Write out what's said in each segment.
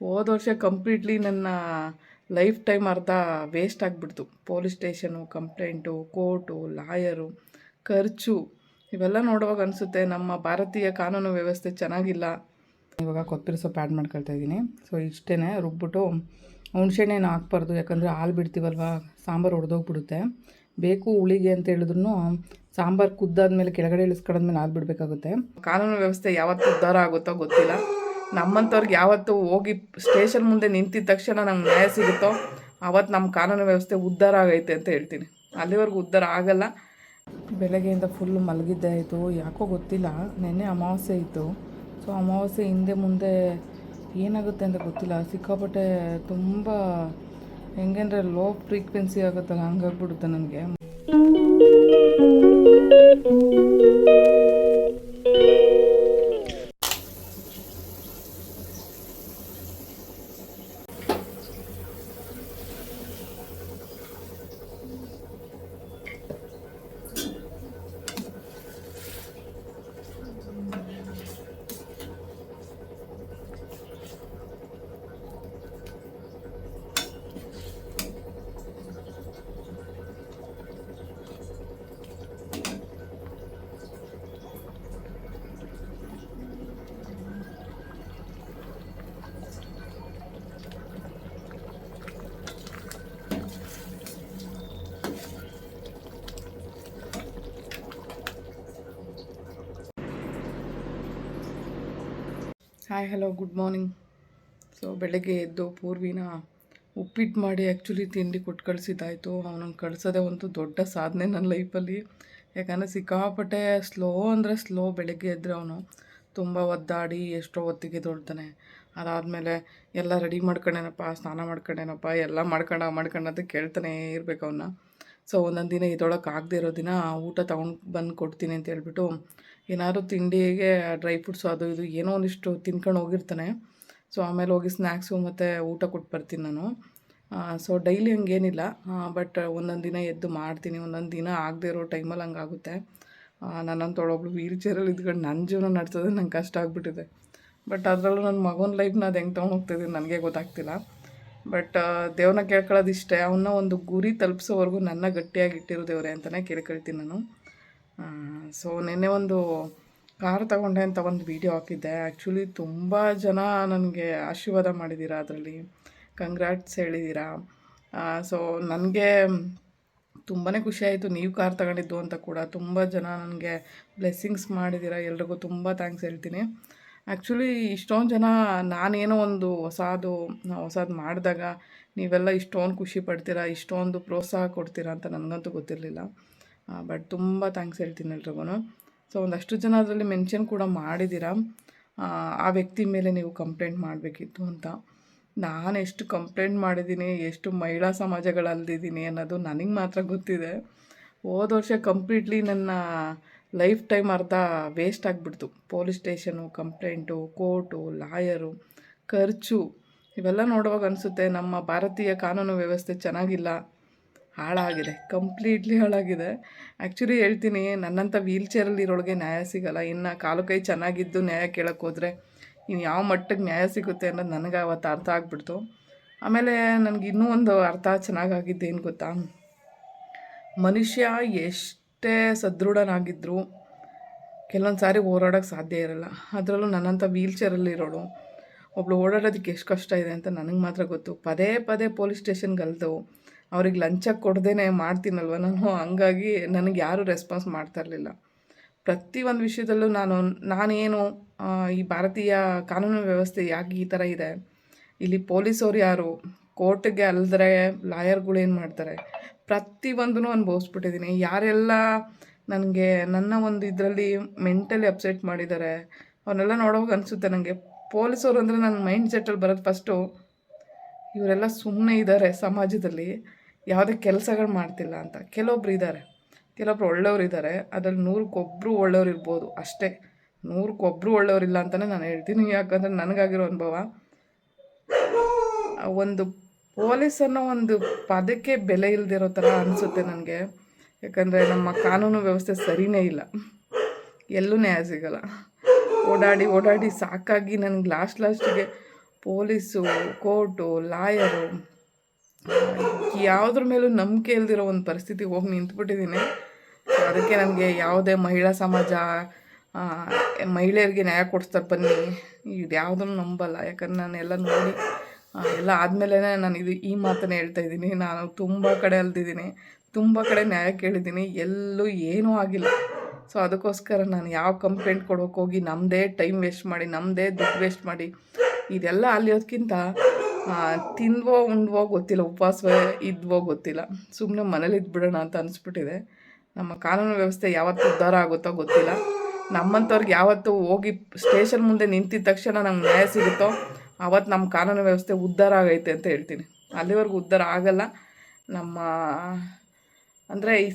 ಹೋದ ವರ್ಷ ಕಂಪ್ಲೀಟ್ಲಿ ನನ್ನ ಲೈಫ್ ಟೈಮ್ ಅರ್ಧ ವೇಸ್ಟ್ ಆಗಿಬಿಡ್ತು. Police station, complaint, court, lawyer, ಖರ್ಚು ಇವೆಲ್ಲ ನೋಡುವಾಗ ಅನಿಸುತ್ತೆ ನಮ್ಮ ಭಾರತೀಯ ಕಾನೂನು ವ್ಯವಸ್ಥೆ ಚೆನ್ನಾಗಿಲ್ಲ. ಇವಾಗ ಕೊತ್ತಂಬರಿ ಸೊಪ್ಪು ಆ್ಯಡ್ ಮಾಡ್ಕೊಳ್ತಾ ಇದ್ದೀನಿ. ಸೊ ಇಷ್ಟೇ ರುಬ್ಬಿಟ್ಟು ಹುಣ್ಸೆಹಣ್ಣೇನು ಹಾಕ್ಬಾರ್ದು, ಯಾಕಂದರೆ ಹಾಲು ಬಿಡ್ತೀವಲ್ವ, ಸಾಂಬಾರು ಒಡೆದೋಗ್ಬಿಡುತ್ತೆ. ಬೇಕು ಹುಳಿಗೆ ಅಂತ ಹೇಳಿದ್ರು ಸಾಂಬಾರು ಕುದ್ದಾದ್ಮೇಲೆ ಕೆಳಗಡೆ ಇಳಿಸ್ಕೊಳ್ಳೋದ್ಮೇಲೆ ಹಾಲು ಬಿಡಬೇಕಾಗುತ್ತೆ. ಕಾನೂನು ವ್ಯವಸ್ಥೆ ಯಾವತ್ತು ಉದ್ಧಾರ ಆಗುತ್ತೋ ಗೊತ್ತಿಲ್ಲ. ನಮ್ಮಂಥವ್ರಿಗೆ ಯಾವತ್ತು ಹೋಗಿ ಸ್ಟೇಷನ್ ಮುಂದೆ ನಿಂತಿದ ತಕ್ಷಣ ನಮ್ಗೆ ನ್ಯಾಯ ಸಿಗುತ್ತೋ ಆವತ್ತು ನಮ್ಮ ಕಾನೂನು ವ್ಯವಸ್ಥೆ ಉದ್ಧಾರ ಆಗೈತೆ ಅಂತ ಹೇಳ್ತೀನಿ. ಅಲ್ಲಿವರೆಗೂ ಉದ್ಧಾರ ಆಗಲ್ಲ. ಬೆಳಗ್ಗೆಯಿಂದ ಫುಲ್ ಮಲಗಿದ್ದೆ ಆಯಿತು, ಯಾಕೋ ಗೊತ್ತಿಲ್ಲ. ನೆನ್ನೆ ಅಮಾವಾಸ್ಯೆ ಇತ್ತು. ಸೊ ಅಮಾವಾಸ್ಯೆ ಹಿಂದೆ ಮುಂದೆ ಏನಾಗುತ್ತೆ ಅಂತ ಗೊತ್ತಿಲ್ಲ. ಸಿಕ್ಕಾಪಟ್ಟೆ ತುಂಬ ಹೆಂಗಂದರೆ ಲೋ ಫ್ರೀಕ್ವೆನ್ಸಿ ಆಗುತ್ತಲ್ಲ, ಹಂಗಾಗ್ಬಿಡುತ್ತೆ ನನಗೆ. Hi, hello, good morning. So ಬೆಳಗ್ಗೆ ಎದ್ದು ಪೂರ್ವಿನ ಉಪ್ಪಿಟ್ಟು ಮಾಡಿ ಆ್ಯಕ್ಚುಲಿ ತಿಂಡಿ ಕೊಟ್ಟು ಕಳಿಸಿದ್ದಾಯಿತು. ಅವನನ್ನು ಕಳಿಸೋದೇ ಒಂದು ದೊಡ್ಡ ಸಾಧನೆ ನನ್ನ ಲೈಫಲ್ಲಿ. ಯಾಕಂದರೆ ಸಿಕ್ಕಾಪಟ್ಟೆ ಸ್ಲೋ ಅಂದರೆ ಸ್ಲೋ. ಬೆಳಗ್ಗೆ ಎದ್ದರೆ ಅವನು ತುಂಬ ಒದ್ದಾಡಿ ಎಷ್ಟೋ ಹೊತ್ತಿಗೆ ತೊಳ್ತಾನೆ. ಅದಾದಮೇಲೆ ಎಲ್ಲ ರೆಡಿ ಮಾಡ್ಕೊಂಡೇನಪ್ಪ, ಸ್ನಾನ ಮಾಡ್ಕೊಂಡೇನಪ್ಪ, ಎಲ್ಲ ಮಾಡ್ಕೊಂಡಂತ ಕೇಳ್ತಾನೆ ಇರಬೇಕು ಅವನ್ನ. ಸೊ ಒಂದೊಂದು ದಿನ ಆಗದೆ ಇರೋ ದಿನ ಊಟ ತೊಗೊಂಡು ಬಂದು ಕೊಡ್ತೀನಿ ಅಂತ ಹೇಳ್ಬಿಟ್ಟು ಏನಾದರೂ ತಿಂಡಿಗೆ ಡ್ರೈ ಫ್ರೂಟ್ಸು ಅದು ಇದು ಏನೋ ಒಂದಿಷ್ಟು ತಿನ್ಕೊಂಡು ಹೋಗಿರ್ತಾನೆ. ಸೊ ಆಮೇಲೆ ಹೋಗಿ ಸ್ನ್ಯಾಕ್ಸು ಮತ್ತು ಊಟ ಕೊಟ್ಟು ಬರ್ತೀನಿ ನಾನು. ಸೊ ಡೈಲಿ ಹಂಗೇನಿಲ್ಲ, ಬಟ್ ಒಂದೊಂದು ದಿನ ಎದ್ದು ಮಾಡ್ತೀನಿ. ಒಂದೊಂದು ದಿನ ಆಗದೆ ಇರೋ ಟೈಮಲ್ಲಿ ಹಂಗಾಗುತ್ತೆ. ನನ್ನಂತೊಳೊಬ್ಳು ವೀಲ್ ಚೇರಲ್ಲಿ ಇದ್ಕೊಂಡು ನನ್ನ ಜೀವನ ನಡೆಸೋದು ನಂಗೆ ಕಷ್ಟ ಆಗಿಬಿಟ್ಟಿದೆ. ಬಟ್ ಅದರಲ್ಲೂ ನನ್ನ ಮಗನ ಲೈಫ್ನ ಅದು ಹೆಂಗೆ ತೊಗೊಂಡು ಹೋಗ್ತಿದ್ದೀನಿ ನನಗೆ ಗೊತ್ತಾಗ್ತಿಲ್ಲ. ಬಟ್ ದೇವ್ರನ್ನ ಕೇಳ್ಕೊಳ್ಳೋದು ಇಷ್ಟೇ, ಅವನ್ನ ಒಂದು ಗುರಿ ತಲುಪಿಸೋವರೆಗೂ ನನ್ನ ಗಟ್ಟಿಯಾಗಿ ಇಟ್ಟಿರೋ ದೇವ್ರೆ ಅಂತಲೇ ಕೇಳ್ಕೊಳ್ತೀನಿ ನಾನು. ಸೊ ನಿನ್ನೆ ಒಂದು ಕಾರ್ ತಗೊಂಡೆ ಅಂತ ಒಂದು ವೀಡಿಯೋ ಹಾಕಿದ್ದೆ. ಆ್ಯಕ್ಚುಲಿ ತುಂಬ ಜನ ನನಗೆ ಆಶೀರ್ವಾದ ಮಾಡಿದ್ದೀರಾ, ಅದರಲ್ಲಿ ಕಂಗ್ರ್ಯಾಟ್ಸ್ ಹೇಳಿದ್ದೀರಾ. ಸೊ ನನಗೆ ತುಂಬಾ ಖುಷಿಯಾಯಿತು. ನೀವು ಕಾರ್ ತಗೊಂಡಿದ್ದು ಅಂತ ಕೂಡ ತುಂಬ ಜನ ನನಗೆ ಬ್ಲೆಸ್ಸಿಂಗ್ಸ್ ಮಾಡಿದ್ದೀರಾ. ಎಲ್ರಿಗೂ ತುಂಬ ಥ್ಯಾಂಕ್ಸ್ ಹೇಳ್ತೀನಿ. ಆ್ಯಕ್ಚುಲಿ ಇಷ್ಟೊಂದು ಜನ ನಾನೇನೋ ಒಂದು ಹೊಸದು ಮಾಡಿದಾಗ ನೀವೆಲ್ಲ ಇಷ್ಟೊಂದು ಖುಷಿ ಪಡ್ತೀರಾ, ಇಷ್ಟೊಂದು ಪ್ರೋತ್ಸಾಹ ಕೊಡ್ತೀರಾ ಅಂತ ನನಗಂತೂ ಗೊತ್ತಿರಲಿಲ್ಲ. ಬಟ್ ತುಂಬ ಥ್ಯಾಂಕ್ಸ್ ಹೇಳ್ತೀನಿ ಎಲ್ರಿಗೂ. ಸೊ ಒಂದಷ್ಟು ಜನ ಅದರಲ್ಲಿ ಮೆನ್ಷನ್ ಕೂಡ ಮಾಡಿದ್ದೀರಾ, ಆ ವ್ಯಕ್ತಿ ಮೇಲೆ ನೀವು ಕಂಪ್ಲೇಂಟ್ ಮಾಡಬೇಕಿತ್ತು ಅಂತ. ನಾನು ಎಷ್ಟು ಕಂಪ್ಲೇಂಟ್ ಮಾಡಿದ್ದೀನಿ, ಎಷ್ಟು ಮಹಿಳಾ ಸಮಾಜಗಳಲ್ಲಿದ್ದೀನಿ ಅನ್ನೋದು ನನಗೆ ಮಾತ್ರ ಗೊತ್ತಿದೆ. ಹೋದ ವರ್ಷ ಕಂಪ್ಲೀಟ್ಲಿ ನನ್ನ ಲೈಫ್ ಟೈಮ್ ಅರ್ಧ ವೇಸ್ಟ್ ಆಗಿಬಿಡ್ತು. Police station, complaint, court, lawyer, ಖರ್ಚು ಇವೆಲ್ಲ ನೋಡುವಾಗ ಅನಿಸುತ್ತೆ ನಮ್ಮ ಭಾರತೀಯ ಕಾನೂನು ವ್ಯವಸ್ಥೆ ಚೆನ್ನಾಗಿಲ್ಲ, ಹಾಳಾಗಿದೆ, ಕಂಪ್ಲೀಟ್ಲಿ ಹಾಳಾಗಿದೆ. ಆ್ಯಕ್ಚುಲಿ ಹೇಳ್ತೀನಿ, ನನ್ನಂಥ ವೀಲ್ ಚೇರಲ್ಲಿ ಇರೋಳಿಗೆ ನ್ಯಾಯ ಸಿಗೋಲ್ಲ. ಇನ್ನು ಕಾಲು ಕೈ ಚೆನ್ನಾಗಿದ್ದು ನ್ಯಾಯ ಕೇಳೋಕ್ಕೆ ಹೋದರೆ ಇನ್ನು ಯಾವ ಮಟ್ಟಕ್ಕೆ ನ್ಯಾಯ ಸಿಗುತ್ತೆ ಅನ್ನೋದು ನನಗೆ ಅವತ್ತು ಅರ್ಥ ಆಗಿಬಿಡ್ತು. ಆಮೇಲೆ ನನಗೆ ಇನ್ನೂ ಒಂದು ಅರ್ಥ ಚೆನ್ನಾಗಾಗಿದ್ದೇನು ಗೊತ್ತಾ, ಮನುಷ್ಯ ಎಷ್ಟೇ ಸದೃಢನಾಗಿದ್ದರೂ ಕೆಲವೊಂದು ಸಾರಿ ಓಡಾಡೋಕ್ಕೆ ಸಾಧ್ಯ ಇರೋಲ್ಲ. ಅದರಲ್ಲೂ ನನ್ನಂಥ ವೀಲ್ ಚೇರಲ್ಲಿರೋಳು ಒಬ್ಳು ಓಡಾಡೋದಕ್ಕೆ ಎಷ್ಟು ಕಷ್ಟ ಇದೆ ಅಂತ ನನಗೆ ಮಾತ್ರ ಗೊತ್ತು. ಪದೇ ಪದೇ ಪೊಲೀಸ್ ಸ್ಟೇಷನ್ಗಲ್ದು ಅವ್ರಿಗೆ ಲಂಚ ಕೊಡ್ದೇ ಮಾಡ್ತೀನಲ್ವ ನಾನು, ಹಂಗಾಗಿ ನನಗೆ ಯಾರೂ ರೆಸ್ಪಾನ್ಸ್ ಮಾಡ್ತಾ ಇರಲಿಲ್ಲ. ಪ್ರತಿಯೊಂದು ವಿಷಯದಲ್ಲೂ ನಾನೇನು ಈ ಭಾರತೀಯ ಕಾನೂನು ವ್ಯವಸ್ಥೆ ಯಾಕೆ ಈ ಥರ ಇದೆ, ಇಲ್ಲಿ ಪೊಲೀಸವ್ರು ಯಾರು, ಕೋರ್ಟ್ಗೆ ಅಲ್ಲದ್ರೆ ಲಾಯರ್ಗಳು ಏನು ಮಾಡ್ತಾರೆ, ಪ್ರತಿಯೊಂದೂ ಅನುಭವಿಸ್ಬಿಟ್ಟಿದ್ದೀನಿ. ಯಾರೆಲ್ಲ ನನಗೆ ನನ್ನ ಒಂದು ಇದರಲ್ಲಿ ಮೆಂಟಲಿ ಅಪ್ಸೆಟ್ ಮಾಡಿದ್ದಾರೆ ಅವನ್ನೆಲ್ಲ ನೋಡೋವಾಗ ಅನಿಸುತ್ತೆ ನನಗೆ. ಪೊಲೀಸವ್ರು ಅಂದರೆ ನನ್ನ ಮೈಂಡ್ ಸೆಟ್ಟಲ್ಲಿ ಬರೋದು ಫಸ್ಟು, ಇವರೆಲ್ಲ ಸುಮ್ಮನೆ ಇದ್ದಾರೆ ಸಮಾಜದಲ್ಲಿ, ಯಾವುದೇ ಕೆಲಸಗಳು ಮಾಡ್ತಿಲ್ಲ ಅಂತ. ಕೆಲವೊಬ್ರು ಇದ್ದಾರೆ, ಕೆಲವೊಬ್ರು ಒಳ್ಳೆಯವ್ರು ಇದ್ದಾರೆ. ಅದರಲ್ಲಿ 100ಕ್ಕೆ1 ಒಳ್ಳೆಯವ್ರು ಇರ್ಬೋದು ಅಷ್ಟೇ. 100ಕ್ಕೆ1 ಒಳ್ಳೆಯವರಿಲ್ಲ ಅಂತಲೇ ನಾನು ಹೇಳ್ತೀನಿ. ಯಾಕಂದರೆ ನನಗಾಗಿರೋ ಅನುಭವ, ಒಂದು ಪೊಲೀಸನ್ನು ಒಂದು ಪದಕ್ಕೆ ಬೆಲೆ ಇಲ್ಲದಿರೋ ಥರ ಅನಿಸುತ್ತೆ ನನಗೆ. ಯಾಕಂದರೆ ನಮ್ಮ ಕಾನೂನು ವ್ಯವಸ್ಥೆ ಸರಿಯೇ ಇಲ್ಲ, ಎಲ್ಲೂ ನ್ಯಾಯ ಸಿಗೋಲ್ಲ. ಓಡಾಡಿ ಸಾಕಾಗಿ ನನಗೆ ಲಾಸ್ಟಿಗೆ ಪೊಲೀಸು, ಕೋರ್ಟು, ಲಾಯರು, ಯಾವುದ್ರ ಮೇಲೂ ನಂಬಿಕೆ ಇಲ್ದಿರೋ ಒಂದು ಪರಿಸ್ಥಿತಿಗೆ ಹೋಗಿ ನಿಂತ್ಬಿಟ್ಟಿದ್ದೀನಿ. ಸೊ ಅದಕ್ಕೆ ನನಗೆ ಯಾವುದೇ ಮಹಿಳಾ ಸಮಾಜ ಮಹಿಳೆಯರಿಗೆ ನ್ಯಾಯ ಕೊಡಿಸ್ತಾರೆ ಬನ್ನಿ, ಇದು ಯಾವುದನ್ನು ನಂಬಲ್ಲ. ಯಾಕಂದ್ರೆ ನಾನು ಎಲ್ಲ ನೋಡಿ ಎಲ್ಲ ಆದಮೇಲೆ ನಾನು ಈ ಮಾತನ್ನು ಹೇಳ್ತಾ ಇದ್ದೀನಿ. ನಾನು ತುಂಬ ಕಡೆ ಅಲ್ದಿದ್ದೀನಿ, ತುಂಬ ಕಡೆ ನ್ಯಾಯ ಕೇಳಿದ್ದೀನಿ, ಎಲ್ಲೂ ಏನೂ ಆಗಿಲ್ಲ. ಸೊ ಅದಕ್ಕೋಸ್ಕರ ನಾನು ಯಾವ ಕಂಪ್ಲೇಂಟ್ ಕೊಡೋಕೆ ಹೋಗಿ ನಮ್ಮದೇ ಟೈಮ್ ವೇಸ್ಟ್ ಮಾಡಿ, ನಮ್ಮದೇ ದುಡ್ಡು ವೇಸ್ಟ್ ಮಾಡಿ ಇದೆಲ್ಲ ಅಲ್ಲಿಯೋದಕ್ಕಿಂತ ತಿಂದ್ವೋ ಉಂಡ್ವೋ ಗೊತ್ತಿಲ್ಲ, ಉಪವಾಸವೇ ಇದ್ವೋ ಗೊತ್ತಿಲ್ಲ, ಸುಮ್ಮನೆ ಮನೇಲಿ ಇದ್ಬಿಡೋಣ ಅಂತ ಅನಿಸ್ಬಿಟ್ಟಿದೆ. ನಮ್ಮ ಕಾನೂನು ವ್ಯವಸ್ಥೆ ಯಾವತ್ತು ಉದ್ಧಾರ ಆಗುತ್ತೋ ಗೊತ್ತಿಲ್ಲ. ನಮ್ಮಂಥವ್ರಿಗೆ ಯಾವತ್ತು ಹೋಗಿ ಸ್ಟೇಷನ್ ಮುಂದೆ ನಿಂತಿದ ತಕ್ಷಣ ನಮ್ಗೆ ನ್ಯಾಯ ಸಿಗುತ್ತೋ ಆವತ್ತು ನಮ್ಮ ಕಾನೂನು ವ್ಯವಸ್ಥೆ ಉದ್ಧಾರ ಆಗೈತೆ ಅಂತ ಹೇಳ್ತೀನಿ. ಅಲ್ಲಿವರೆಗೂ ಉದ್ಧಾರ ಆಗಲ್ಲ. ನಮ್ಮ ಅಂದರೆ ಈ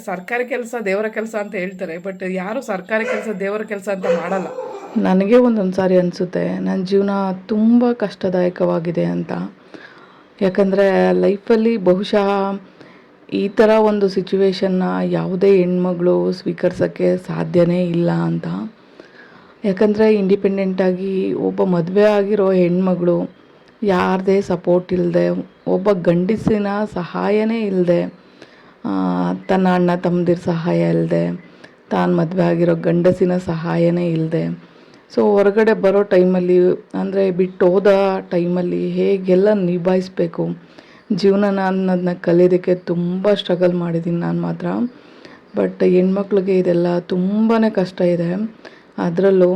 ಸರ್ಕಾರಿ ಕೆಲಸ ದೇವರ ಕೆಲಸ ಅಂತ ಹೇಳ್ತಾರೆ, ಬಟ್ ಯಾರು ಸರ್ಕಾರಿ ಕೆಲಸ ದೇವರ ಕೆಲಸ ಅಂತ ಮಾಡಲ್ಲ. ನನಗೆ ಒಂದೊಂದು ಸಾರಿ ಅನಿಸುತ್ತೆ ನನ್ನ ಜೀವನ ತುಂಬ ಕಷ್ಟದಾಯಕವಾಗಿದೆ ಅಂತ. ಯಾಕಂದರೆ ಲೈಫಲ್ಲಿ ಬಹುಶಃ ಈ ಥರ ಒಂದು ಸಿಚುವೇಶನ್ನ ಯಾವುದೇ ಹೆಣ್ಮಗಳು ಸ್ವೀಕರಿಸೋಕ್ಕೆ ಸಾಧ್ಯನೇ ಇಲ್ಲ ಅಂತ. ಯಾಕಂದರೆ ಇಂಡಿಪೆಂಡೆಂಟಾಗಿ ಒಬ್ಬ ಮದುವೆ ಆಗಿರೋ ಹೆಣ್ಮಗಳು ಯಾರದೇ ಸಪೋರ್ಟ್ ಇಲ್ಲದೆ, ಒಬ್ಬ ಗಂಡಸಿನ ಸಹಾಯನೇ ಇಲ್ಲದೆ, ತನ್ನ ಅಣ್ಣ ತಮ್ಮದಿರ ಸಹಾಯ ಇಲ್ಲದೆ, ತಾನು ಮದುವೆ ಆಗಿರೋ ಗಂಡಸಿನ ಸಹಾಯನೇ ಇಲ್ಲದೆ, ಸೊ ಹೊರಗಡೆ ಬರೋ ಟೈಮಲ್ಲಿ ಅಂದರೆ ಬಿಟ್ಟು ಹೋದ ಟೈಮಲ್ಲಿ ಹೇಗೆಲ್ಲ ನಿಭಾಯಿಸ್ಬೇಕು ಜೀವನನ ಅನ್ನೋದನ್ನ ಕಲಿಯೋದಕ್ಕೆ ತುಂಬ ಸ್ಟ್ರಗಲ್ ಮಾಡಿದ್ದೀನಿ ನಾನು ಮಾತ್ರ. ಬಟ್ ಹೆಣ್ಮಕ್ಳಿಗೆ ಇದೆಲ್ಲ ತುಂಬಾ ಕಷ್ಟ ಇದೆ. ಅದರಲ್ಲೂ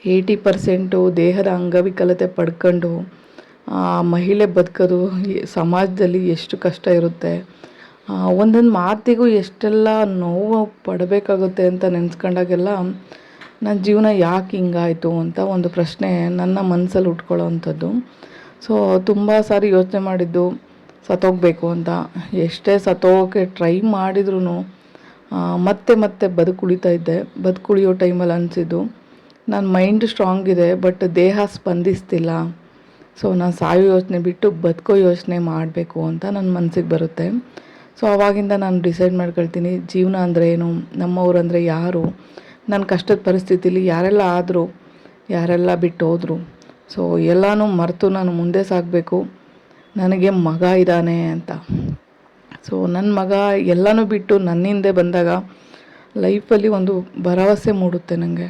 80% ದೇಹದ ಅಂಗವಿಕಲತೆ ಪಡ್ಕೊಂಡು ಮಹಿಳೆ ಬದುಕೋದು ಸಮಾಜದಲ್ಲಿ ಎಷ್ಟು ಕಷ್ಟ ಇರುತ್ತೆ, ಒಂದೊಂದು ಮಾತಿಗೂ ಎಷ್ಟೆಲ್ಲ ನೋವು ಪಡಬೇಕಾಗುತ್ತೆ ಅಂತ ನೆನೆಸ್ಕೊಂಡಾಗೆಲ್ಲ ನನ್ನ ಜೀವನ ಯಾಕೆ ಹಿಂಗಾಯಿತು ಅಂತ ಒಂದು ಪ್ರಶ್ನೆ ನನ್ನ ಮನಸ್ಸಲ್ಲಿ ಉಟ್ಕೊಳ್ಳೋ ಅಂಥದ್ದು. ಸೊ ತುಂಬ ಸಾರಿ ಯೋಚನೆ ಮಾಡಿದ್ದು ಸತ್ತೋಗಬೇಕು ಅಂತ. ಎಷ್ಟೇ ಸತ್ತೋಗೋಕ್ಕೆ ಟ್ರೈ ಮಾಡಿದ್ರೂ ಮತ್ತೆ ಬದುಕುಳಿತಾ ಇದ್ದೆ. ಬದುಕುಳಿಯೋ ಟೈಮಲ್ಲಿ ಅನಿಸಿದ್ದು ನನ್ನ ಮೈಂಡ್ ಸ್ಟ್ರಾಂಗ್ ಇದೆ, ಬಟ್ ದೇಹ ಸ್ಪಂದಿಸ್ತಿಲ್ಲ. ಸೊ ನಾನು ಸಾಯೋ ಯೋಚನೆ ಬಿಟ್ಟು ಬದುಕೋ ಯೋಚನೆ ಮಾಡಬೇಕು ಅಂತ ನನ್ನ ಮನಸ್ಸಿಗೆ ಬರುತ್ತೆ. ಸೊ ಆವಾಗಿಂದ ನಾನು ಡಿಸೈಡ್ ಮಾಡ್ಕೊಳ್ತೀನಿ, ಜೀವನ ಅಂದರೆ ಏನು, ನಮ್ಮವ್ರು ಅಂದರೆ ಯಾರು, ನನ್ನ ಕಷ್ಟದ ಪರಿಸ್ಥಿತಿಲಿ ಯಾರೆಲ್ಲ ಆದರು, ಯಾರೆಲ್ಲ ಬಿಟ್ಟು ಹೋದರು, ಸೊ ಎಲ್ಲನೂ ಮರೆತು ನಾನು ಮುಂದೆ ಸಾಗಬೇಕು. ನನಗೆ ಮಗ ಇದ್ದಾನೆ ಅಂತ. ಸೊ ನನ್ನ ಮಗ ಎಲ್ಲನೂ ಬಿಟ್ಟು ನನ್ನ ಹಿಂದೆ ಬಂದಾಗ ಲೈಫಲ್ಲಿ ಒಂದು ಭರವಸೆ ಮೂಡುತ್ತೆ ನನಗೆ.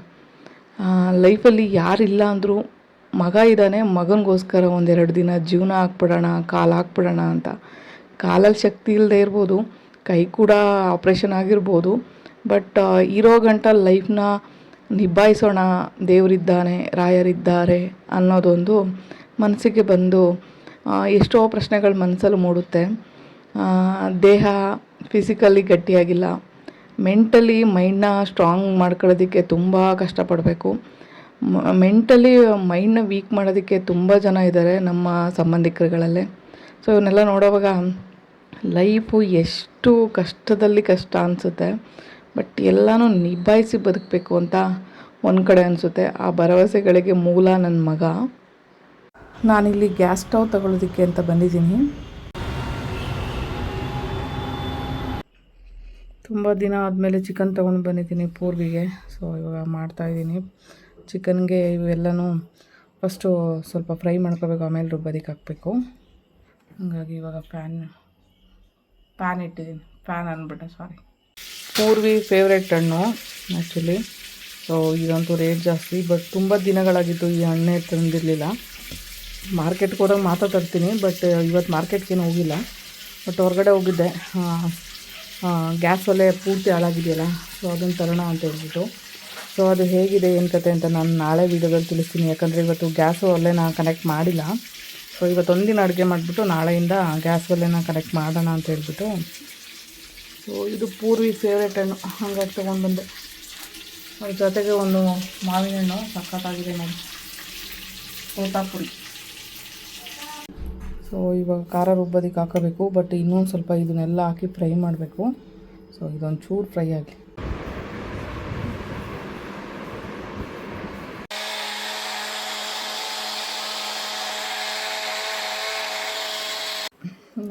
ಲೈಫಲ್ಲಿ ಯಾರಿಲ್ಲ ಅಂದರೂ ಮಗ ಇದ್ದಾನೆ, ಮಗನಿಗೋಸ್ಕರ ಒಂದೆರಡು ದಿನ ಜೀವನ ಹಾಕ್ಬಿಡೋಣ, ಕಾಲು ಹಾಕ್ಬಿಡೋಣ ಅಂತ. ಕಾಲಲ್ಲಿ ಶಕ್ತಿ ಇಲ್ಲದೆ ಇರ್ಬೋದು, ಕೈ ಕೂಡ ಆಪ್ರೇಷನ್ ಆಗಿರ್ಬೋದು, ಬಟ್ ಇರೋ ಗಂಟ ಲೈಫ್ನ ನಿಭಾಯಿಸೋಣ, ದೇವರಿದ್ದಾನೆ, ರಾಯರಿದ್ದಾರೆ ಅನ್ನೋದೊಂದು ಮನಸ್ಸಿಗೆ ಬಂದು ಎಷ್ಟೋ ಪ್ರಶ್ನೆಗಳು ಮನಸ್ಸಲ್ಲಿ ಮೂಡುತ್ತೆ. ದೇಹ ಫಿಸಿಕಲಿ ಗಟ್ಟಿಯಾಗಿಲ್ಲ, ಮೆಂಟಲಿ ಮೈಂಡನ್ನ ಸ್ಟ್ರಾಂಗ್ ಮಾಡ್ಕೊಳ್ಳೋದಕ್ಕೆ ತುಂಬ ಕಷ್ಟಪಡಬೇಕು. ಮೆಂಟಲಿ ಮೈಂಡನ್ನ ವೀಕ್ ಮಾಡೋದಕ್ಕೆ ತುಂಬ ಜನ ಇದ್ದಾರೆ ನಮ್ಮ ಸಂಬಂಧಿಕರುಗಳಲ್ಲೇ. ಸೊ ಇವನ್ನೆಲ್ಲ ನೋಡೋವಾಗ ಲೈಫು ಎಷ್ಟು ಕಷ್ಟದಲ್ಲಿ ಕಷ್ಟ ಅನಿಸುತ್ತೆ, ಬಟ್ ಎಲ್ಲನೂ ನಿಭಾಯಿಸಿ ಬದುಕಬೇಕು ಅಂತ ಒಂದು ಕಡೆ ಅನಿಸುತ್ತೆ. ಆ ಭರವಸೆಗಳಿಗೆ ಮೂಲ ನನ್ನ ಮಗ. ನಾನಿಲ್ಲಿ ಗ್ಯಾಸ್ ಸ್ಟವ್ ತಗೊಳ್ಳೋದಕ್ಕೆ ಅಂತ ಬಂದಿದ್ದೀನಿ. ತುಂಬ ದಿನ ಆದಮೇಲೆ ಚಿಕನ್ ತೊಗೊಂಡು ಬಂದಿದ್ದೀನಿ ಪೂರ್ವಿಗೆ. ಸೊ ಇವಾಗ ಮಾಡ್ತಾಯಿದ್ದೀನಿ. ಚಿಕನ್ಗೆ ಇವೆಲ್ಲನೂ ಫಸ್ಟು ಸ್ವಲ್ಪ ಫ್ರೈ ಮಾಡ್ಕೋಬೇಕು, ಆಮೇಲೆ ರುಬ್ಬೋದಕ್ಕೆ ಹಾಕಬೇಕು. ಹಾಗಾಗಿ ಇವಾಗ ಪ್ಯಾನ್ ಇಟ್ಟಿದ್ದೀನಿ. ಪ್ಯಾನ್ ಅಂದ್ಬಿಟ್ಟೆ, ಸಾರಿ. ಪೂರ್ವಿ ಫೇವ್ರೆಟ್ ಹಣ್ಣು ಆ್ಯಕ್ಚುಲಿ. ಸೊ ಇದಂತೂ ರೇಟ್ ಜಾಸ್ತಿ, ಬಟ್ ತುಂಬ ದಿನಗಳಾಗಿತ್ತು ಈ ಹಣ್ಣೇ ತಂದಿರಲಿಲ್ಲ. ಮಾರ್ಕೆಟ್ಗೆ ಹೋದಾಗ ಮಾತ್ರ ತರ್ತೀನಿ, ಬಟ್ ಇವತ್ತು ಮಾರ್ಕೆಟ್ಗೇನು ಹೋಗಿಲ್ಲ. ಬಟ್ ಹೊರಗಡೆ ಹೋಗಿದ್ದೆ, ಗ್ಯಾಸ್ ಒಲೆ ಪೂರ್ತಿ ಹಾಳಾಗಿದೆಯಲ್ಲ, ಸೊ ಅದನ್ನು ತರೋಣ ಅಂತ ಹೇಳ್ಬಿಟ್ಟು. ಸೊ ಅದು ಹೇಗಿದೆ ಏನು ಕತೆ ಅಂತ ನಾನು ನಾಳೆ ವೀಡಿಯೋದಲ್ಲಿ ತಿಳಿಸ್ತೀನಿ. ಯಾಕಂದರೆ ಇವತ್ತು ಗ್ಯಾಸ್ ಒಲೆನ ಕನೆಕ್ಟ್ ಮಾಡಿಲ್ಲ. ಸೊ ಇವತ್ತೊಂದಿನ ಅಡುಗೆ ಮಾಡಿಬಿಟ್ಟು ನಾಳೆಯಿಂದ ಗ್ಯಾಸ್ ಒಲೆನ ಕನೆಕ್ಟ್ ಮಾಡೋಣ ಅಂತ ಹೇಳ್ಬಿಟ್ಟು. ಸೊ ಇದು ಪೂರ್ವಿ ಫೇವ್ರೇಟ್ ಹಣ್ಣು, ಹಂಗಾಗಿ ತೊಗೊಂಡು ಬಂದೆ. ಅದ್ರ ಜೊತೆಗೆ ಒಂದು ಮಾವಿನ ಹಣ್ಣು ಸಖತ್ತಾಗಿದೆ ನೋಡಿ, ತೋತಾಪುರಿ. ಸೊ ಇವಾಗ ಖಾರ ರುಬ್ಬೋದಕ್ಕೆ ಹಾಕೋಬೇಕು, ಬಟ್ ಇನ್ನೊಂದು ಸ್ವಲ್ಪ ಇದನ್ನೆಲ್ಲ ಹಾಕಿ ಫ್ರೈ ಮಾಡಬೇಕು. ಸೊ ಇದೊಂದು ಚೂರು ಫ್ರೈ ಆಗಲಿ.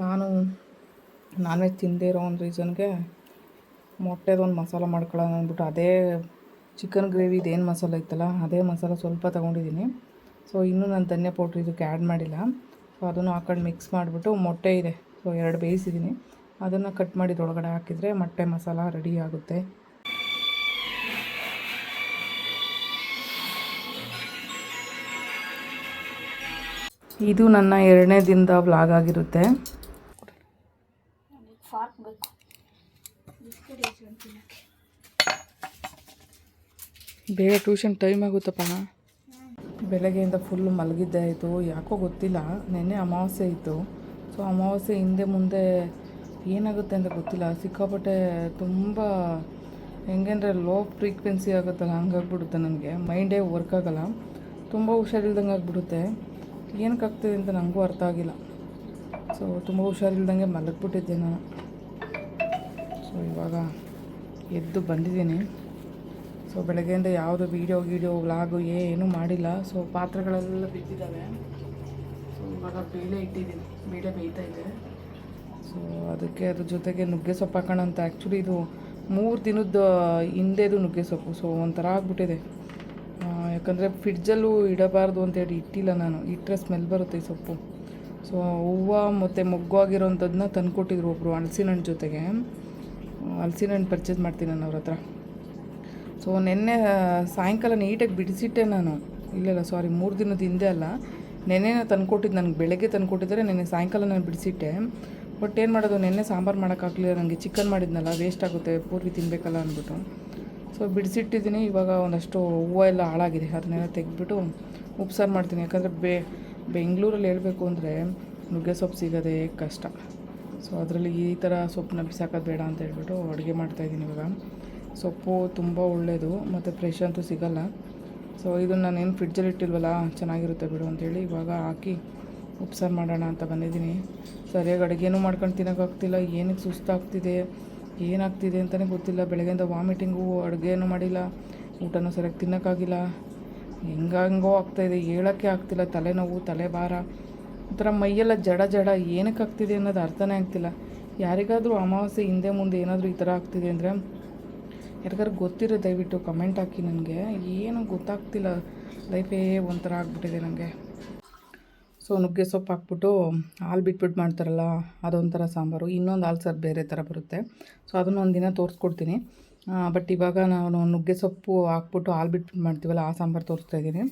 ನಾನು ನಾನ್ ವೆಜ್ ತಿಂದೇ ಇರೋ ಒಂದು ರೀಸನ್ಗೆ ಮೊಟ್ಟೆದೊಂದು ಮಸಾಲ ಮಾಡ್ಕೊಳ್ಳೋಣ ಅಂದ್ಬಿಟ್ಟು ಅದೇ ಚಿಕನ್ ಗ್ರೇವಿದು ಏನು ಮಸಾಲ ಇತ್ತಲ್ಲ ಅದೇ ಮಸಾಲ ಸ್ವಲ್ಪ ತೊಗೊಂಡಿದ್ದೀನಿ. ಸೊ ಇನ್ನೂ ನಾನು ಧನ್ಯ ಪೌಡ್ರ್ ಇದಕ್ಕೆ ಆ್ಯಡ್ ಮಾಡಿಲ್ಲ. ಸೊ ಅದನ್ನು ಹಾಕೊಂಡು ಮಿಕ್ಸ್ ಮಾಡಿಬಿಟ್ಟು ಮೊಟ್ಟೆ ಇದೆ, ಸೊ 2 ಬೇಯಿಸಿದ್ದೀನಿ, ಅದನ್ನು ಕಟ್ ಮಾಡಿದ ಒಳಗಡೆ ಹಾಕಿದರೆ ಮೊಟ್ಟೆ ಮಸಾಲ ರೆಡಿ ಆಗುತ್ತೆ. ಇದು ನನ್ನ 2ನೇ ದಿನದ ವ್ಲಾಗ್ ಆಗಿರುತ್ತೆ. ಬೇಗ ಟ್ಯೂಷನ್ ಟೈಮ್ ಆಗುತ್ತಪ್ಪ. ಬೆಳಗ್ಗೆಯಿಂದ ಫುಲ್ಲು ಮಲಗಿದ್ದೆ ಆಯಿತು, ಯಾಕೋ ಗೊತ್ತಿಲ್ಲ. ನೆನ್ನೆ ಅಮಾವಾಸ್ಯೆ ಇತ್ತು. ಸೊ ಅಮಾವಾಸ್ಯೆ ಹಿಂದೆ ಮುಂದೆ ಏನಾಗುತ್ತೆ ಅಂತ ಗೊತ್ತಿಲ್ಲ. ಸಿಕ್ಕಾಪಟ್ಟೆ ತುಂಬ ಹೆಂಗಂದರೆ ಲೋ ಫ್ರೀಕ್ವೆನ್ಸಿ ಆಗುತ್ತಲ್ಲ, ಹಂಗಾಗ್ಬಿಡುತ್ತೆ. ನನಗೆ ಮೈಂಡೇ ವರ್ಕ್ ಆಗೋಲ್ಲ, ತುಂಬ ಹುಷಾರಿಲ್ದಂಗೆ ಆಗಿಬಿಡುತ್ತೆ. ಏನಕ್ಕಾಗ್ತಿದೆ ಅಂತ ನನಗೂ ಅರ್ಥ ಆಗಿಲ್ಲ. ಸೊ ತುಂಬ ಹುಷಾರಿಲ್ದಂಗೆ ಮಲಗಿಬಿಟ್ಟಿದ್ದೆ ನಾನು. ಸೊ ಇವಾಗ ಎದ್ದು ಬಂದಿದ್ದೀನಿ. ಸೊ ಬೆಳಗ್ಗೆಯಿಂದ ಯಾವುದು ವೀಡಿಯೋ ವ್ಲಾಗು ಏನೂ ಮಾಡಿಲ್ಲ. ಸೊ ಪಾತ್ರೆಗಳೆಲ್ಲ ಬಿದ್ದಿದ್ದಾವೆ. ಸೊ ಇವಾಗ ಬೇಳೆ ಇಟ್ಟಿದ್ದೀನಿ, ಬೇಳೆ ಬೇಯ್ತಾ ಇದೆ. ಸೊ ಅದಕ್ಕೆ ಅದ್ರ ಜೊತೆಗೆ ನುಗ್ಗೆ ಸೊಪ್ಪು ಹಾಕೋಣ ಅಂತ. ಆ್ಯಕ್ಚುಲಿ ಇದು 3 ದಿನದ ಹಿಂದೆದು ನುಗ್ಗೆ ಸೊಪ್ಪು. ಸೊ ಒಂಥರ ಆಗ್ಬಿಟ್ಟಿದೆ. ಯಾಕಂದರೆ ಫ್ರಿಡ್ಜಲ್ಲೂ ಇಡಬಾರ್ದು ಅಂತೇಳಿ ಇಟ್ಟಿಲ್ಲ ನಾನು. ಇಟ್ಟರೆ ಸ್ಮೆಲ್ ಬರುತ್ತೆ ಈ ಸೊಪ್ಪು. ಸೊ ಹೂವು ಮತ್ತು ಮೊಗ್ಗು ಆಗಿರೋಂಥದ್ದನ್ನ ತಂದುಕೊಟ್ಟಿದ್ರು ಒಬ್ಬರು ಹಲಸಿನ ಹಣ್ಣು ಜೊತೆಗೆ. ಹಲಸಿನ ಹಣ್ಣು ಪರ್ಚೇಸ್ ಮಾಡ್ತೀನಿ ನಾನು ಅವ್ರ ಹತ್ರ. ಸೊ ನೆನ್ನೆ ಸಾಯಂಕಾಲ ನೀಟಾಗಿ ಬಿಡಿಸಿಟ್ಟೆ ನಾನು. ಇಲ್ಲ ಸಾರಿ, 3 ದಿನದ ಹಿಂದೆ ಅಲ್ಲ, ನೆನ್ನೆನ ತಂದುಕೊಟ್ಟಿದ್ದು. ನನಗೆ ಬೆಳಗ್ಗೆ ತಂದುಕೊಟ್ಟಿದ್ದಾರೆ, ನೆನ್ನೆ ಸಾಯಂಕಾಲ ನಾನು ಬಿಡಿಸಿಟ್ಟೆ. ಬಟ್ ಏನು ಮಾಡೋದು, ನೆನ್ನೆ ಸಾಂಬಾರು ಮಾಡೋಕ್ಕಾಗಲಿಲ್ಲ ನನಗೆ. ಚಿಕನ್ ಮಾಡಿದ್ನಲ್ಲ, ವೇಸ್ಟ್ ಆಗುತ್ತೆ, ಪೂರ್ವಿ ತಿನ್ನಬೇಕಲ್ಲ ಅಂದ್ಬಿಟ್ಟು. ಸೊ ಬಿಡಿಸಿಟ್ಟಿದ್ದೀನಿ. ಇವಾಗ ಒಂದಷ್ಟು ಹೂವು ಎಲ್ಲ ಹಾಳಾಗಿದೆ, ಅದನ್ನೆಲ್ಲ ತೆಗೆದ್ಬಿಟ್ಟು ಉಪ್ಸಾರು ಮಾಡ್ತೀನಿ. ಯಾಕಂದರೆ ಬೆಂಗಳೂರಲ್ಲಿ ಹೇಳಬೇಕು ಅಂದರೆ ನುಗ್ಗೆ ಸೊಪ್ಪು ಸಿಗೋದೇ ಕಷ್ಟ. ಸೊ ಅದರಲ್ಲಿ ಈ ಥರ ಸೊಪ್ಪನ್ನ ಬಿಸಾಕೋದು ಬೇಡ ಅಂತ ಹೇಳ್ಬಿಟ್ಟು ಅಡುಗೆ ಮಾಡ್ತಾಯಿದ್ದೀನಿ ಇವಾಗ. ಸೊಪ್ಪು ತುಂಬ ಒಳ್ಳೆಯದು ಮತ್ತು ಫ್ರೆಶ್ ಅಂತೂ ಸಿಗೋಲ್ಲ. ಸೊ ಇದನ್ನು ನಾನೇನು ಫ್ರಿಡ್ಜಲ್ಲಿ ಇಟ್ಟಿಲ್ವಲ್ಲ, ಚೆನ್ನಾಗಿರುತ್ತೆ ಬಿಡು ಅಂತೇಳಿ ಇವಾಗ ಹಾಕಿ ಉಪ್ಸಾರು ಮಾಡೋಣ ಅಂತ ಬಂದಿದ್ದೀನಿ. ಸರಿಯಾಗಿ ಅಡುಗೆನೂ ಮಾಡ್ಕೊಂಡು ತಿನ್ನೋಕ್ಕಾಗ್ತಿಲ್ಲ. ಏನಕ್ಕೆ ಸುಸ್ತಾಗ್ತಿದೆ, ಏನಾಗ್ತಿದೆ ಅಂತಲೇ ಗೊತ್ತಿಲ್ಲ. ಬೆಳಗ್ಗೆಯಿಂದ ವಾಮಿಟಿಂಗು, ಅಡುಗೆನೂ ಮಾಡಿಲ್ಲ, ಊಟನೂ ಸರಿಯಾಗಿ ತಿನ್ನೋಕ್ಕಾಗಿಲ್ಲ. ಹೆಂಗೋ ಆಗ್ತಾಯಿದೆ, ಹೇಳೋಕ್ಕೆ ಆಗ್ತಿಲ್ಲ. ತಲೆನೋವು, ತಲೆ ಭಾರ, ಒಂಥರ ಮೈಯೆಲ್ಲ ಜಡ ಏನಕ್ಕೆ ಆಗ್ತಿದೆ ಅನ್ನೋದು ಅರ್ಥನೇ ಆಗ್ತಿಲ್ಲ. ಯಾರಿಗಾದರೂ ಅಮಾವಾಸ್ಯೆ ಹಿಂದೆ ಮುಂದೆ ಏನಾದರೂ ಈ ಥರ ಆಗ್ತಿದೆ ಅಂದರೆ ಯಾರಿಗಾರು ಗೊತ್ತಿರೋ ದಯವಿಟ್ಟು ಕಮೆಂಟ್ ಹಾಕಿ. ನನಗೆ ಏನೂ ಗೊತ್ತಾಗ್ತಿಲ್ಲ, ಲೈಫೇ ಒಂಥರ ಆಗ್ಬಿಟ್ಟಿದೆ ನನಗೆ. ಸೊ ನುಗ್ಗೆ ಸೊಪ್ಪು ಹಾಕ್ಬಿಟ್ಟು ಹಾಲು ಬಿಟ್ಬಿಟ್ಟು ಮಾಡ್ತಾರಲ್ಲ, ಅದೊಂಥರ ಸಾಂಬಾರು. ಇನ್ನೊಂದು ಹಾಲು ಸಾರು ಬೇರೆ ಥರ ಬರುತ್ತೆ. ಸೊ ಅದನ್ನು ಒಂದಿನ ತೋರಿಸ್ಕೊಡ್ತೀನಿ. ಬಟ್ ಇವಾಗ ನಾನು ನುಗ್ಗೆ ಸೊಪ್ಪು ಹಾಕ್ಬಿಟ್ಟು ಹಾಲು ಬಿಟ್ಬಿಟ್ಟು ಮಾಡ್ತೀವಲ್ಲ, ಆ ಸಾಂಬಾರು ತೋರಿಸ್ತಾಯಿದ್ದೀನಿ.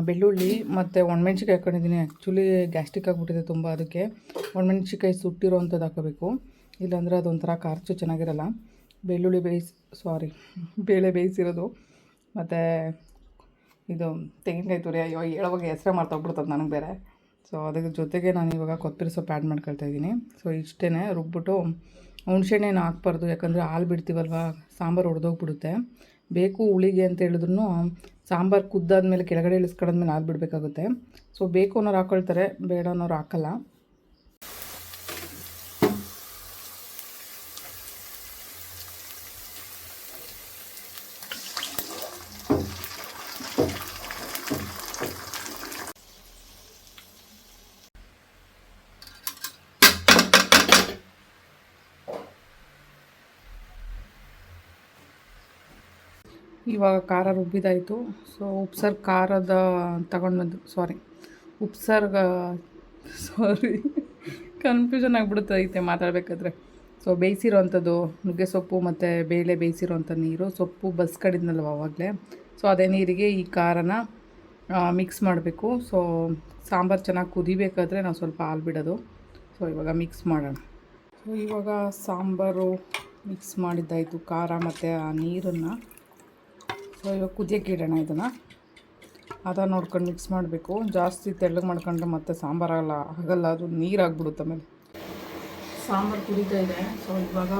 ಬೆಳ್ಳುಳ್ಳಿ ಮತ್ತು ಒಣಮೆಣ್ಸಿಕಾಯಿ ಹಾಕೊಂಡಿದ್ದೀನಿ. ಆ್ಯಕ್ಚುಲಿ ಗ್ಯಾಸ್ಟ್ರಿಕ್ ಆಗಿಬಿಟ್ಟಿದೆ ತುಂಬ, ಅದಕ್ಕೆ ಒಣಮೆಣ್ಸಿಕಾಯಿ ಸುಟ್ಟಿರೋ ಅಂಥದ್ದು ಹಾಕೋಬೇಕು, ಇಲ್ಲಾಂದರೆ ಅದೊಂಥರ ಖಾರಚು ಚೆನ್ನಾಗಿರಲ್ಲ. ಬೆಳ್ಳುಳ್ಳಿ ಬೇಳೆ ಬೇಯಿಸಿರೋದು, ಮತ್ತು ಇದು ತೆಂಗಿನಕಾಯಿ ತುರಿ. ಅಯ್ಯೋ ಹೇಳುವಾಗ ಹೆಸರೇ ಮಾಡ್ತೋಗ್ಬಿಡ್ತದೆ ನನಗೆ ಬೇರೆ. ಸೊ ಅದರ ಜೊತೆಗೆ ನಾನು ಇವಾಗ ಕೊತ್ತಂಬರಿ ಸೊಪ್ಪು ಆ್ಯಡ್ ಮಾಡ್ಕೊಳ್ತಾಯಿದ್ದೀನಿ. ಸೊ ಇಷ್ಟೇ ರುಬ್ಬಿಟ್ಟು, ಹುಣಸೆಹಣ್ಣೇನು ಹಾಕ್ಬಾರ್ದು, ಯಾಕಂದರೆ ಹಾಲು ಬಿಡ್ತೀವಲ್ವ, ಸಾಂಬಾರು ಒಡೆದೋಗ್ಬಿಡುತ್ತೆ. ಬೇಕು ಹುಳಿಗೆ ಅಂತ ಹೇಳಿದ್ರು ಸಾಂಬಾರು ಕುದ್ದಾದ್ಮೇಲೆ ಕೆಳಗಡೆ ಇಳಿಸ್ಕೊಳ್ಳೋದ್ಮೇಲೆ ಹಾಲು ಬಿಡಬೇಕಾಗುತ್ತೆ. ಸೊ ಬೇಕು ಅನ್ನೋರು ಹಾಕ್ಕೊಳ್ತಾರೆ, ಬೇಡ ಅನ್ನೋರು ಹಾಕಲ್ಲ. ಇವಾಗ ಖಾರ ರುಬ್ಬಿದಾಯಿತು. ಸೊ ಉಪ್ಸಾರು ಖಾರದ ತಗೊಂಡು ಕನ್ಫ್ಯೂಷನ್ ಆಗಿಬಿಡುತ್ತೈತೆ ಮಾತಾಡಬೇಕಾದ್ರೆ. ಸೊ ಬೇಯಿಸಿರೋ ಅಂಥದ್ದು ನುಗ್ಗೆ ಸೊಪ್ಪು ಮತ್ತು ಬೇಳೆ ಬೇಯಿಸಿರೋಂಥ ನೀರು, ಸೊಪ್ಪು ಬಸ್ಕಡಿದ್ನಲ್ವ ಆವಾಗಲೇ. ಸೊ ಅದೇ ನೀರಿಗೆ ಈ ಖಾರನ ಮಿಕ್ಸ್ ಮಾಡಬೇಕು. ಸೊ ಸಾಂಬಾರು ಚೆನ್ನಾಗಿ ಕುದಿಬೇಕಾದ್ರೆ ನಾವು ಸ್ವಲ್ಪ ಹಾಲು ಬಿಡೋದು. ಸೊ ಇವಾಗ ಮಿಕ್ಸ್ ಮಾಡೋಣ. ಸೊ ಇವಾಗ ಸಾಂಬಾರು ಮಿಕ್ಸ್ ಮಾಡಿದ್ದಾಯಿತು, ಖಾರ ಮತ್ತು ಆ ನೀರನ್ನು. ಸೊ ಇವಾಗ ಕುದಿಯೋಕ್ಕೆ ಇಡೋಣ ಇದನ್ನು. ನೋಡ್ಕೊಂಡು ಮಿಕ್ಸ್ ಮಾಡಬೇಕು. ಜಾಸ್ತಿ ತೆಳ್ಳಗೆ ಮಾಡ್ಕೊಂಡ್ರೆ ಮತ್ತೆ ಸಾಂಬಾರು ಆಗಲ್ಲ, ಅದು ನೀರಾಗ್ಬಿಡುತ್ತೆ ಆಮೇಲೆ. ಸಾಂಬಾರು ಕುದೀತಾ ಇದೆ. ಸೊ ಇವಾಗ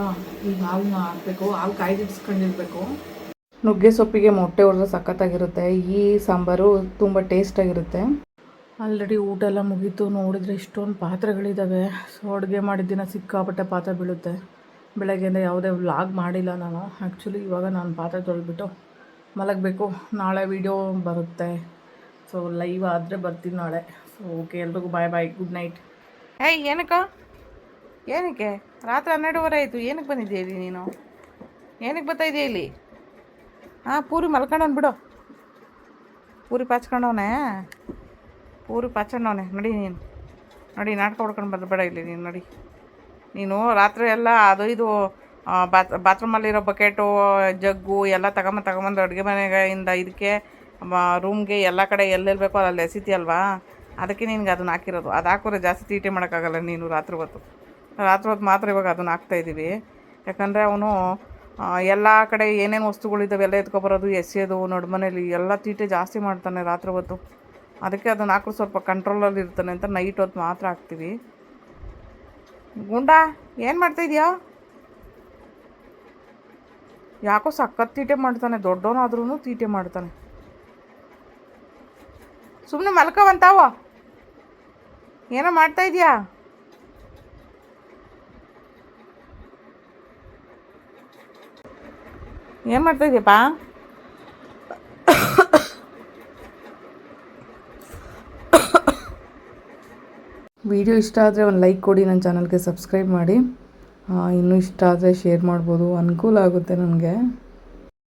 ಈ ಹಾಲನ್ನ ಹಾಕಬೇಕು. ಹಾಲು ಕಾಯ್ದಿಡ್ಸ್ಕೊಂಡಿರ್ಬೇಕು. ನುಗ್ಗೆ ಸೊಪ್ಪಿಗೆ ಮೊಟ್ಟೆ ಹೊಡೆದ್ರೆ ಸಖತ್ತಾಗಿರುತ್ತೆ. ಈ ಸಾಂಬಾರು ತುಂಬ ಟೇಸ್ಟಾಗಿರುತ್ತೆ. ಆಲ್ರೆಡಿ ಊಟ ಎಲ್ಲ ಮುಗೀತು. ನೋಡಿದರೆ ಇಷ್ಟೊಂದು ಪಾತ್ರೆಗಳಿದ್ದಾವೆ. ಸೊ ಅಡುಗೆ ಮಾಡಿದ ದಿನ ಸಿಕ್ಕಾಪಟ್ಟೆ ಪಾತ್ರೆ ಬೀಳುತ್ತೆ. ಬೆಳಗ್ಗೆಯಿಂದ ಯಾವುದೇ ವ್ಲಾಗ್ ಮಾಡಿಲ್ಲ ನಾನು. ಆ್ಯಕ್ಚುಲಿ ಇವಾಗ ನಾನು ಪಾತ್ರೆ ತೊಳೆದ್ಬಿಟ್ಟು ಮಲಗಬೇಕು. ನಾಳೆ ವೀಡಿಯೋ ಬರುತ್ತೆ. ಸೊ ಲೈವ್ ಆದರೆ ಬರ್ತೀನಿ ನಾಳೆ. ಸೊ ಓಕೆ, ಎಲ್ರಿಗೂ ಬಾಯ್, ಗುಡ್ ನೈಟ್. ಏನಕ್ಕೆ ರಾತ್ರಿ 12:30 ಆಯಿತು? ಏನಕ್ಕೆ ಬಂದಿದ್ದೀಯ ಇಲ್ಲಿ ನೀನು? ಏನಕ್ಕೆ ಬರ್ತಾಯಿದ್ದೀಯ ಇಲ್ಲಿ? ಪೂರಿ ಮಲ್ಕೊಂಡನ್ ಬಿಡು. ಪೂರಿ ಪಾಚ್ಕೊಂಡವನೆ, ಪೂರಿ ಪಾಚ್ಕೊಂಡವನೆ. ನಡಿ ನೀನು, ನೋಡಿ ನಾಟಕ ಹೊಡ್ಕೊಂಡು ಬರಬೇಡ ಇಲ್ಲಿ ನೀನು. ನೋಡಿ ನೀನು ರಾತ್ರಿ ಎಲ್ಲ ಅದು ಇದು ಬಾತ್ರೂಮಲ್ಲಿರೋ ಬಕೆಟು ಜಗ್ಗು ಎಲ್ಲ ತಗೊಂಬಂದು ಅಡುಗೆ ಮನೆಯಿಂದ ಇದಕ್ಕೆ ರೂಮ್ಗೆ ಎಲ್ಲ ಕಡೆ ಎಲ್ಲೆಲ್ಲಿ ಬೇಕೋ ಅಲ್ಲಿ ಎಸಿತೀಯಲ್ವಾ, ಅದಕ್ಕೆ ನಿನ್ಗೆ ಅದನ್ನ ಹಾಕಿರೋದು. ಅದು ಹಾಕಿದ್ರೆ ಜಾಸ್ತಿ ತೀಟೆ ಮಾಡೋಕ್ಕಾಗಲ್ಲ ನೀನು ರಾತ್ರಿ ಹೊತ್ತು ಮಾತ್ರ ಇವಾಗ ಅದನ್ನು ಹಾಕ್ತಾಯಿದ್ದೀವಿ. ಯಾಕಂದರೆ ಅವನು ಎಲ್ಲ ಕಡೆ ಏನೇನು ವಸ್ತುಗಳಿದ್ದಾವೆ ಎಲ್ಲ ಎತ್ಕೊಬರೋದು, ಎಸೆಯೋದು, ನಡುಮನೇಲಿ ಎಲ್ಲ ತೀಟೆ ಜಾಸ್ತಿ ಮಾಡ್ತಾನೆ ರಾತ್ರಿ ಹೊತ್ತು. ಅದಕ್ಕೆ ಅದನ್ನು ಹಾಕಿದ್ರೆ ಸ್ವಲ್ಪ ಕಂಟ್ರೋಲಲ್ಲಿ ಇರ್ತಾನೆ ಅಂತ ನೈಟ್ ಹೊತ್ತು ಮಾತ್ರ ಹಾಕ್ತೀವಿ. ಗುಂಡ ಏನು ಮಾಡ್ತಾಯಿದ್ಯಾ? ಯಾಕೋ ಸಖತ್ ತೀಟೆ ಮಾಡ್ತಾನೆ, ದೊಡ್ಡವನಾದ್ರೂ ತೀಟೆ ಮಾಡ್ತಾನೆ. ಸುಮ್ಮನೆ ಮಲ್ಕೊಂತಾವ, ಏನೋ ಮಾಡ್ತಾಯಿದ್ಯಾ? ಏನು ಮಾಡ್ತಾಯಿದ್ಯಪ್ಪ? ವಿಡಿಯೋ ಇಷ್ಟ ಆದರೆ ಒಂದು ಲೈಕ್ ಕೊಡಿ, ನನ್ನ ಚಾನಲ್ಗೆ ಸಬ್ಸ್ಕ್ರೈಬ್ ಮಾಡಿ. ಇನ್ನೂ ಇಷ್ಟ ಆದರೆ ಶೇರ್ ಮಾಡ್ಬೋದು, ಅನುಕೂಲ ಆಗುತ್ತೆ ನನಗೆ.